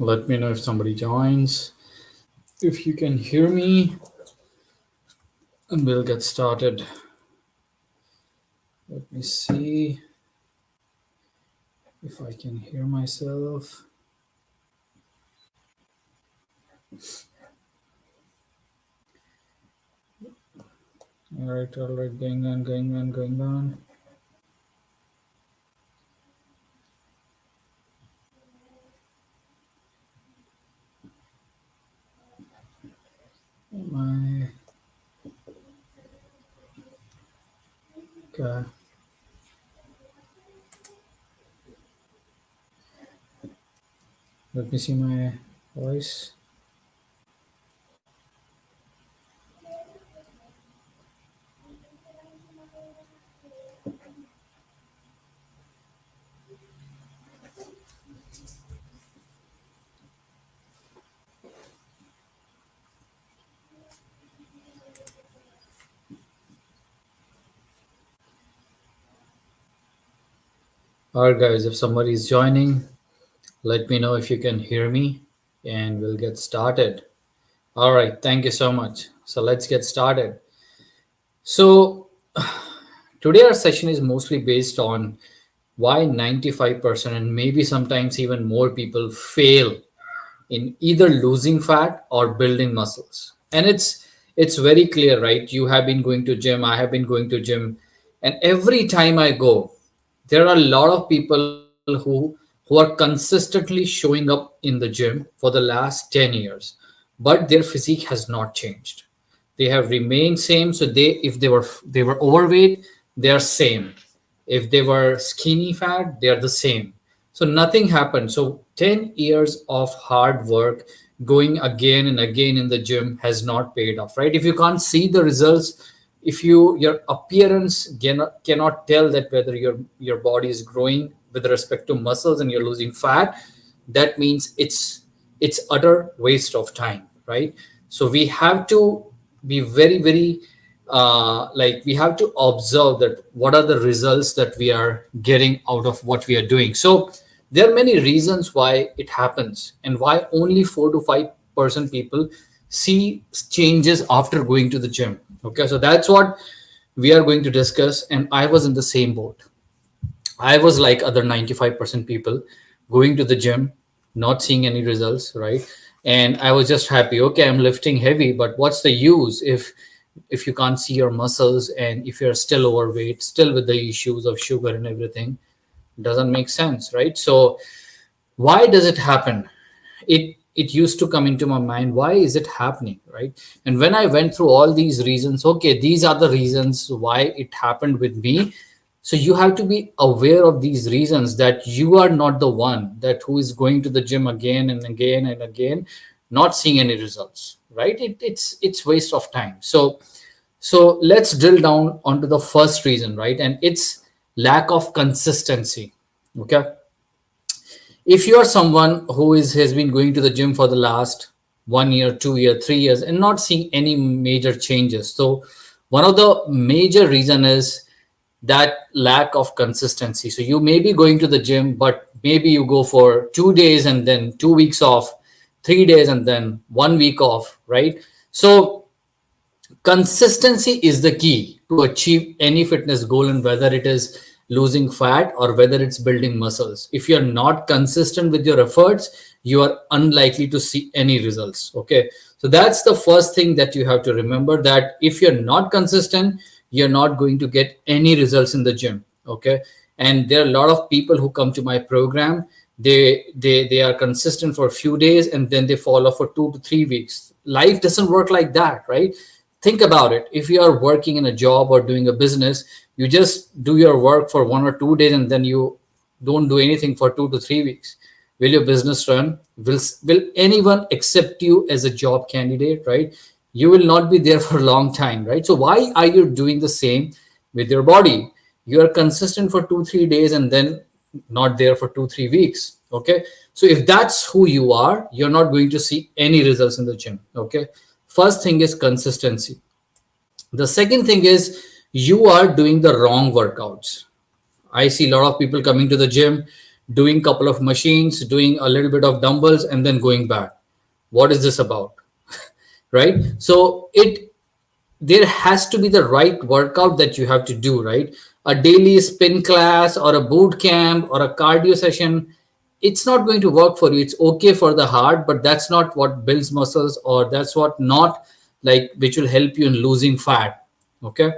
Let me know if somebody joins. If you can hear me, and we'll get started. Let me see if I can hear myself. All right, going on. My okay. Let me see my voice. All right, guys. If somebody is joining, let me know if you can hear me, and we'll get started. All right. Thank you so much. So let's get started. So today our session is mostly based on why 95% and maybe sometimes even more people fail in either losing fat or building muscles. And it's very clear, right? You have been going to gym, I have been going to gym, and every time I go, there are a lot of people who are consistently showing up in the gym for the last 10 years, but their physique has not changed. They have remained same. So they, if they were overweight, they are same. If they were skinny fat, they are the same. So nothing happened. So 10 years of hard work going again and again in the gym has not paid off, right? If you can't see the results, if your appearance cannot tell that whether your body is growing with respect to muscles and you're losing fat, that means it's utter waste of time, right? So we have to be very like we have to observe that what are the results that we are getting out of what we are doing. So there are many reasons why it happens and why only 4 to 5% people see changes after going to the gym. Okay, so that's what we are going to discuss, and I was in the same boat. I was like other 95% people, going to the gym, not seeing any results, right? And I was just happy. Okay, I'm lifting heavy, but what's the use if you can't see your muscles and if you're still overweight, still with the issues of sugar and everything? Doesn't make sense, right? So why does it happen? It used to come into my mind, why is it happening, right? And when I went through all these reasons, okay, these are the reasons why it happened with me. So you have to be aware of these reasons, that you are not the one that who is going to the gym again and again and again, not seeing any results, right? It's waste of time. So let's drill down onto the first reason, right? And it's lack of consistency. Okay, if you are someone who has been going to the gym for the last 1 year, 2 year, 3 years and not seeing any major changes, so one of the major reason is that lack of consistency. So you may be going to the gym, but maybe you go for 2 days and then 2 weeks off, 3 days and then 1 week off, right? So consistency is the key to achieve any fitness goal, and whether it is losing fat or whether it's building muscles. If you're not consistent with your efforts, you are unlikely to see any results. Okay, so that's the first thing that you have to remember, that if you're not consistent, you're not going to get any results in the gym. Okay, and there are a lot of people who come to my program. They are consistent for a few days and then they fall off for 2 to 3 weeks. Life doesn't work like that, right? Think about it. If you are working in a job or doing a business, you just do your work for 1 or 2 days and then you don't do anything for 2 to 3 weeks. Will your business run? Will anyone accept you as a job candidate, right? You will not be there for a long time, right? So why are you doing the same with your body? You are consistent for 2 3 days and then not there for 2 3 weeks. Okay, so if that's who you are, you're not going to see any results in the gym. Okay, first thing is consistency. The second thing is you are doing the wrong workouts. I see a lot of people coming to the gym doing couple of machines, doing a little bit of dumbbells, and then going back. What is this about? Right? So it there has to be the right workout that you have to do, right? A daily spin class or a boot camp or a cardio session, it's not going to work for you. It's okay for the heart, but that's not what builds muscles, or that's what not like which will help you in losing fat. Okay,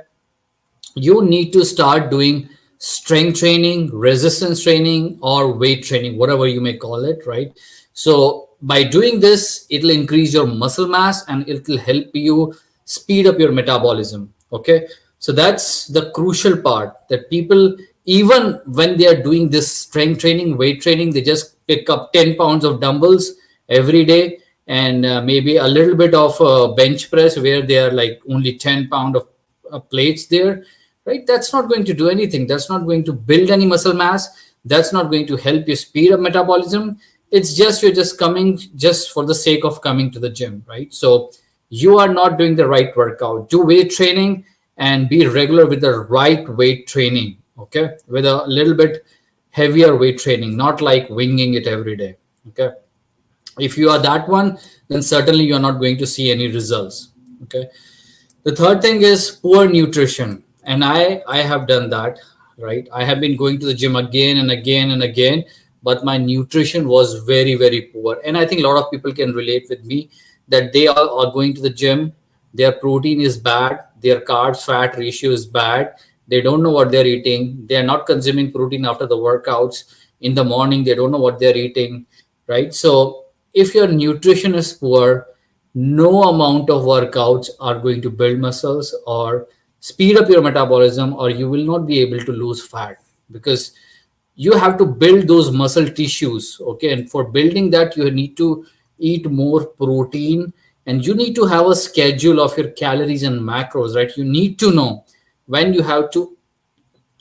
you need to start doing strength training, resistance training, or weight training, whatever you may call it, right? So by doing this, it'll increase your muscle mass and it'll help you speed up your metabolism. Okay, so that's the crucial part, that people, even when they are doing this strength training, weight training, they just pick up 10 pounds of dumbbells every day, and maybe a little bit of bench press where they are like only 10 pound of plates there, right? That's not going to do anything. That's not going to build any muscle mass. That's not going to help you speed up metabolism. It's just you're just coming just for the sake of coming to the gym, right? So you are not doing the right workout. Do weight training and be regular with the right weight training, okay? With a little bit heavier weight training, not like winging it every day, okay? If you are that one, then certainly you're not going to see any results, okay? The third thing is poor nutrition, and I have done that, right? I have been going to the gym again and again and again, but my nutrition was very poor, and I think a lot of people can relate with me that they are going to the gym, their protein is bad, their carbs fat ratio is bad, they don't know what they're eating, they are not consuming protein after the workouts in the morning, they don't know what they're eating, right? So if your nutrition is poor, no amount of workouts are going to build muscles or speed up your metabolism, or you will not be able to lose fat, because you have to build those muscle tissues. Okay, and for building that, you need to eat more protein, and you need to have a schedule of your calories and macros, right? You need to know when you have to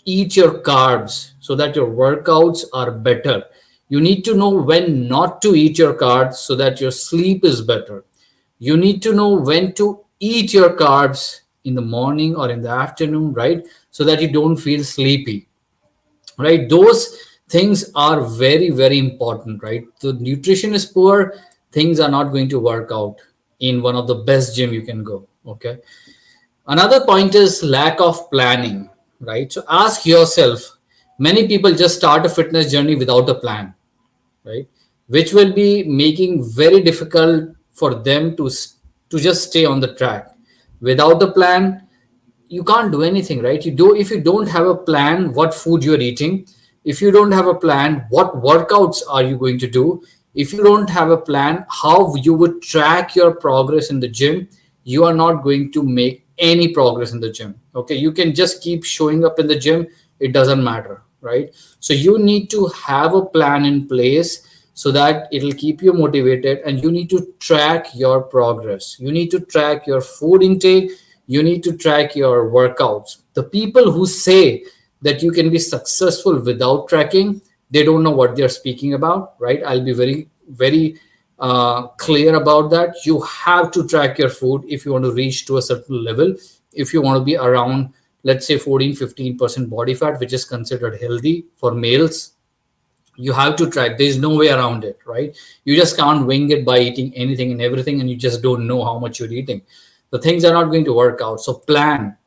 eat your carbs so that your workouts are better. You need to know when not to eat your carbs so that your sleep is better. You need to know when to eat your carbs in the morning or in the afternoon, right? So that you don't feel sleepy, right? Those things are very important, right? The nutrition is poor, things are not going to work out in one of the best gym you can go. Okay, another point is lack of planning, right? So ask yourself, many people just start a fitness journey without a plan, right? Which will be making very difficult for them to just stay on the track. Without a plan, you can't do anything, right? You do, if you don't have a plan what food you're eating, if you don't have a plan what workouts are you going to do, if you don't have a plan how you would track your progress in the gym, you are not going to make any progress in the gym. Okay, you can just keep showing up in the gym, it doesn't matter, right? So you need to have a plan in place so that it'll keep you motivated, and you need to track your progress, you need to track your food intake, you need to track your workouts. The people who say that you can be successful without tracking, they don't know what they're speaking about, right? I'll be very clear about that. You have to track your food if you want to reach to a certain level. If you want to be around, let's say 14-15% body fat, which is considered healthy for males, you have to track. There's no way around it, right? You just can't wing it by eating anything and everything, and you just don't know how much you're eating. The things are not going to work out. So plan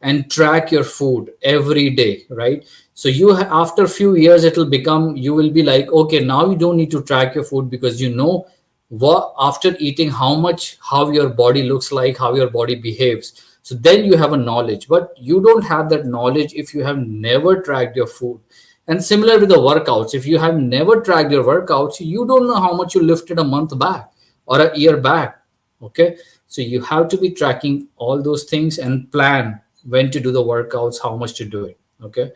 and track your food every day, right? So after a few years, it'll become, you will be like, okay, now you don't need to track your food, because you know what after eating how much, how your body looks like, how your body behaves. So then you have a knowledge, but you don't have that knowledge if you have never tracked your food. And similar with the workouts, if you have never tracked your workouts, you don't know how much you lifted a month back or a year back. Okay, so you have to be tracking all those things and plan when to do the workouts, how much to do it. Okay,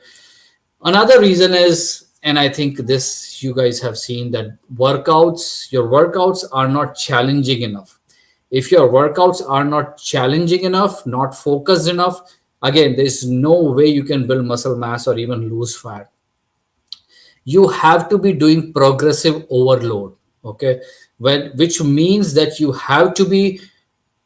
another reason is, and I think this you guys have seen, that your workouts are not challenging enough. If your workouts are not challenging enough, not focused enough, again, there's no way you can build muscle mass or even lose fat. You have to be doing progressive overload. Okay, which means that you have to be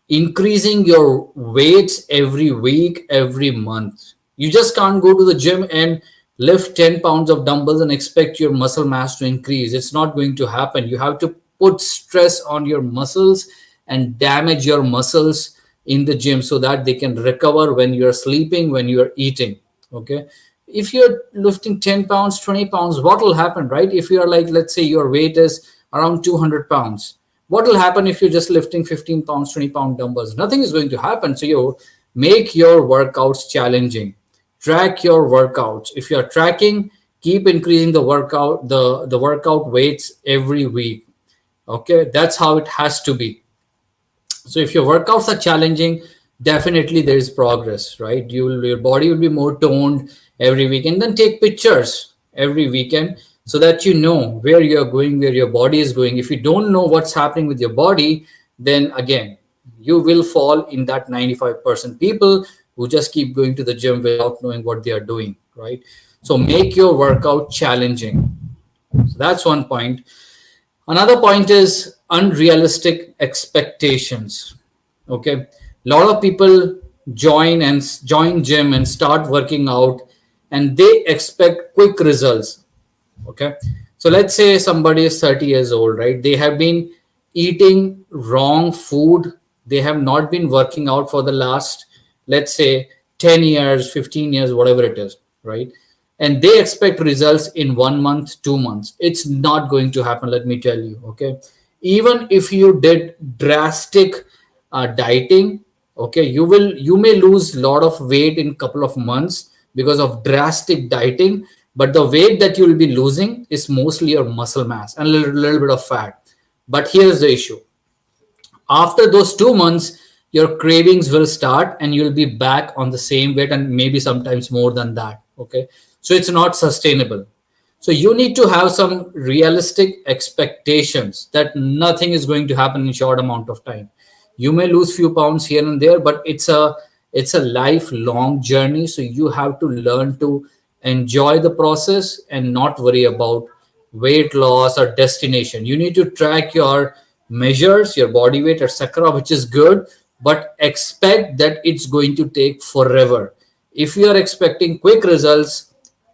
increasing your weights every week, every month. You just can't go to the gym and lift 10 pounds of dumbbells and expect your muscle mass to increase. It's not going to happen. You have to put stress on your muscles and damage your muscles in the gym so that they can recover when you're sleeping, when you're eating. Okay. If you're lifting 10 pounds, 20 pounds, what will happen, right? If you're like, let's say your weight is around 200 pounds, what will happen if you're just lifting 15 pounds, 20-pound dumbbells? Nothing is going to happen. So you make your workouts challenging. Track your workouts. If you're tracking, keep increasing the workout weights every week. Okay, that's how it has to be. So if your workouts are challenging, definitely there is progress, right? Your body will be more toned every week, and then take pictures every weekend so that you know where you're going, where your body is going. If you don't know what's happening with your body, then again, you will fall in that 95% people who just keep going to the gym without knowing what they are doing, right? So make your workout challenging. So that's one point. Another point is unrealistic expectations. Okay, a lot of people join gym and start working out, and they expect quick results. Okay, so let's say somebody is 30 years old, right? They have been eating wrong food. They have not been working out for the last, let's say, 10 years, 15 years, whatever it is, right? And they expect results in 1 month, 2 months. It's not going to happen, let me tell you. Okay, even if you did drastic dieting, okay, you may lose a lot of weight in couple of months because of drastic dieting, but the weight that you will be losing is mostly your muscle mass and a little bit of fat. But here's the issue: after those 2 months, your cravings will start and you'll be back on the same weight and maybe sometimes more than that. Okay, so it's not sustainable. So you need to have some realistic expectations that nothing is going to happen in short amount of time. You may lose few pounds here and there, but it's a lifelong journey. So you have to learn to enjoy the process and not worry about weight loss or destination. You need to track your measures, your body weight, etc., which is good, but expect that it's going to take forever. If you are expecting quick results,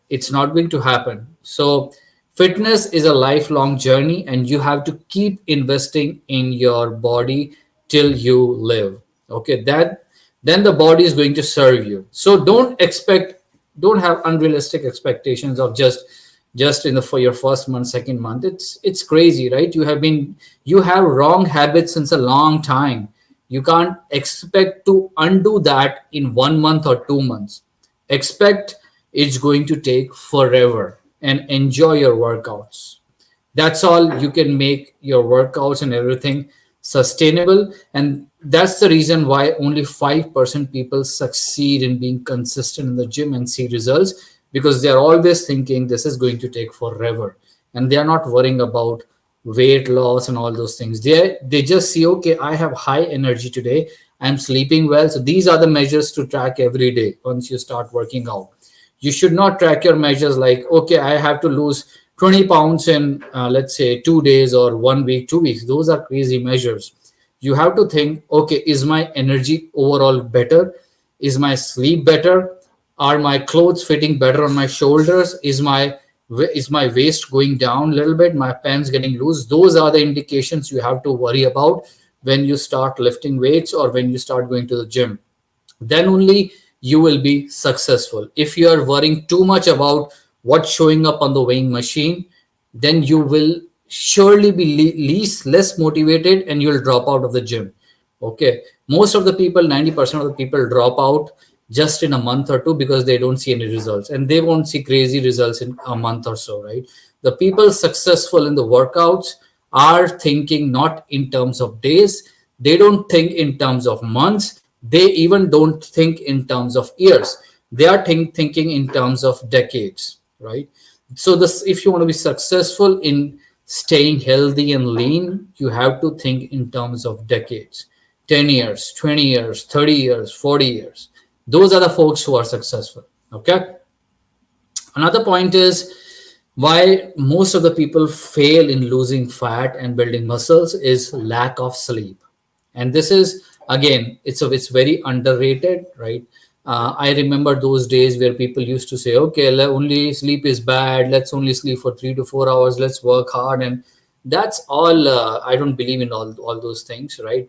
it's not going to happen. So fitness is a lifelong journey, and you have to keep investing in your body till you live. Okay, that then the body is going to serve you. So don't have unrealistic expectations of just in the for your first month, second month. It's crazy, right? You have wrong habits since a long time. You can't expect to undo that in 1 month or 2 months. Expect it's going to take forever, and enjoy your workouts. That's all. You can make your workouts and everything sustainable. And that's the reason why only 5% people succeed in being consistent in the gym and see results, because they're always thinking this is going to take forever, and they're not worrying about weight loss and all those things. They just see, okay, I have high energy today, I'm sleeping well, so these are the measures to track every day. Once you start working out, you should not track your measures like, okay, I have to lose 20 pounds in let's say 2 days or 1 week, 2 weeks. Those are crazy measures. You have to think, okay, is my energy overall better? Is my sleep better? Are my clothes fitting better on my shoulders? Is my waist going down a little bit? My pants getting loose? Those are the indications you have to worry about when you start lifting weights or when you start going to the gym. Then only you will be successful. If you are worrying too much about what's showing up on the weighing machine, then you will surely be less motivated, and you'll drop out of the gym. Okay, most of the people, 90% of the people drop out just in a month or two because they don't see any results, and they won't see crazy results in a month or so, right? The people successful in the workouts are thinking not in terms of days, they don't think in terms of months, they even don't think in terms of years, they are thinking in terms of decades, right? So this, if you want to be successful in staying healthy and lean, you have to think in terms of decades: 10 years, 20 years, 30 years, 40 years. Those are the folks who are successful. Okay, another point is why most of the people fail in losing fat and building muscles is lack of sleep. And this is, again, it's very underrated, right? I remember those days where people used to say, okay, only sleep is bad. Let's only sleep for 3 to 4 hours. Let's work hard. And that's all. I don't believe in all those things, right?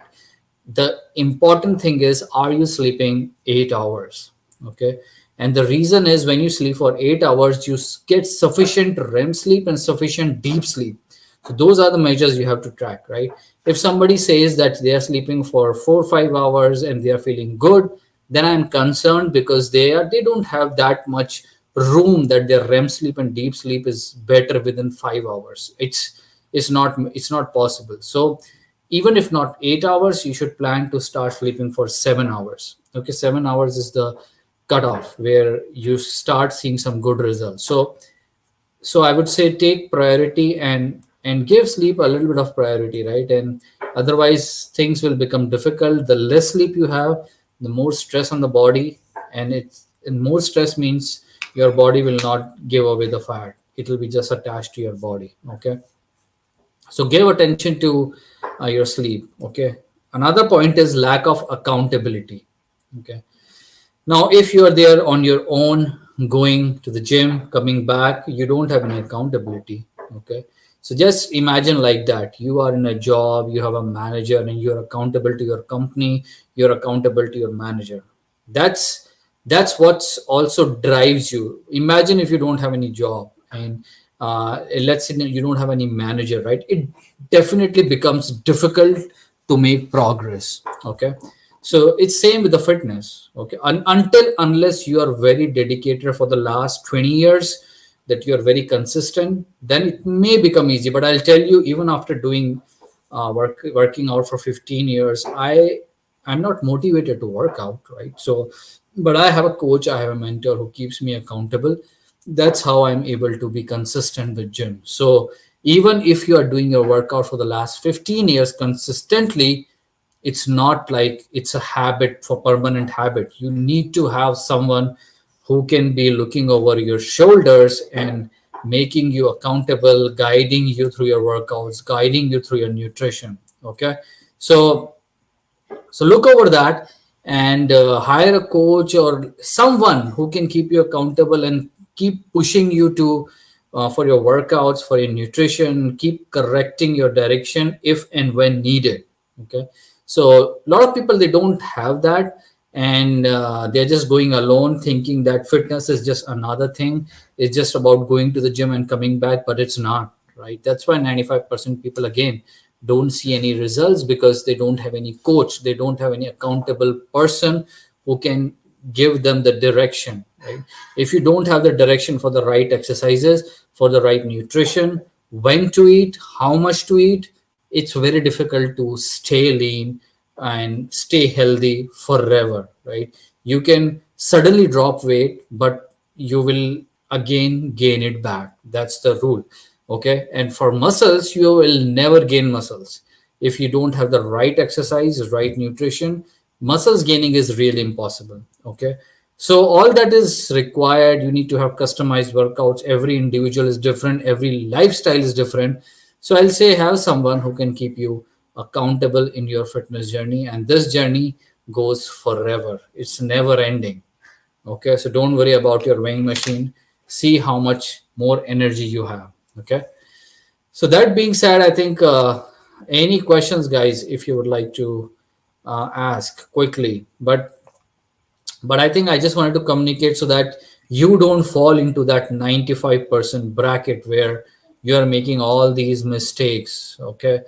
The important thing is, are you sleeping 8 hours? Okay. And the reason is, when you sleep for 8 hours, you get sufficient REM sleep and sufficient deep sleep. So those are the measures you have to track, right? If somebody says that they are sleeping for 4 or 5 hours and they are feeling good, then I'm concerned, because they don't have that much room that their REM sleep and deep sleep is better within 5 hours. It's not possible. So even if not 8 hours, you should plan to start sleeping for 7 hours. Okay, 7 hours is the cutoff where you start seeing some good results. So I would say take priority and give sleep a little bit of priority, right? And otherwise things will become difficult. The less sleep you have, the more stress on the body, and more stress means your body will not give away the fat. It will be just attached to your body. Okay, so give attention to your sleep. Okay, another point is lack of accountability. Okay, now if you are there on your own, going to the gym, coming back, you don't have any accountability. Okay, so just imagine like that. You are in a job, you have a manager, and you're accountable to your company, you're accountable to your manager. That's what's also drives you. Imagine if you don't have any job, and let's say you don't have any manager, right? It definitely becomes difficult to make progress. Okay, so it's same with the fitness. Okay, until unless you are very dedicated for the last 20 years, that you are very consistent, then it may become easy. But I'll tell you, even after doing working out for 15 years, I'm not motivated to work out, right? So, but I have a coach, I have a mentor who keeps me accountable. That's how I'm able to be consistent with gym. So even if you are doing your workout for the last 15 years consistently, it's not like it's a habit, for permanent habit. You need to have someone who can be looking over your shoulders and making you accountable, guiding you through your workouts, guiding you through your nutrition. Okay, so look over that, and hire a coach or someone who can keep you accountable and keep pushing you to for your workouts, for your nutrition, keep correcting your direction if and when needed. Okay, so a lot of people, they don't have that, and they're just going alone, thinking that fitness is just another thing. It's just about going to the gym and coming back, but it's not, right? That's why 95% people, again, don't see any results, because they don't have any coach, they don't have any accountable person who can give them the direction, right? If you don't have the direction for the right exercises, for the right nutrition, when to eat, how much to eat, it's very difficult to stay lean and stay healthy forever, right? You can suddenly drop weight, but you will again gain it back. That's the rule. Okay, and for muscles, you will never gain muscles if you don't have the right exercise, right nutrition. Muscles gaining is really impossible. Okay, so all that is required, you need to have customized workouts. Every individual is different, every lifestyle is different. So I'll say, have someone who can keep you accountable in your fitness journey, and this journey goes forever. It's never ending. Okay, so don't worry about your weighing machine. See how much more energy you have. Okay, so that being said, I think any questions, guys, if you would like to ask quickly. But I think I just wanted to communicate so that you don't fall into that 95% bracket where you are making all these mistakes. Okay,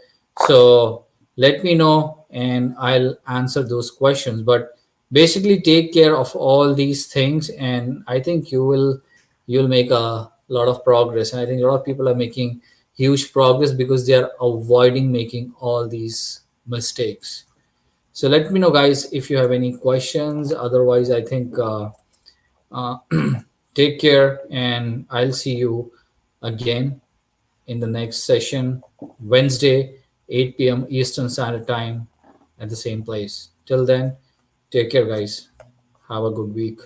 so let me know and I'll answer those questions. But basically, take care of all these things, and I think you'll make a lot of progress. And I think a lot of people are making huge progress because they are avoiding making all these mistakes. So let me know, guys, if you have any questions. Otherwise, I think uh, take care, and I'll see you again in the next session, Wednesday, 8 p.m. Eastern Standard Time, at the same place. Till then, take care, guys. Have a good week.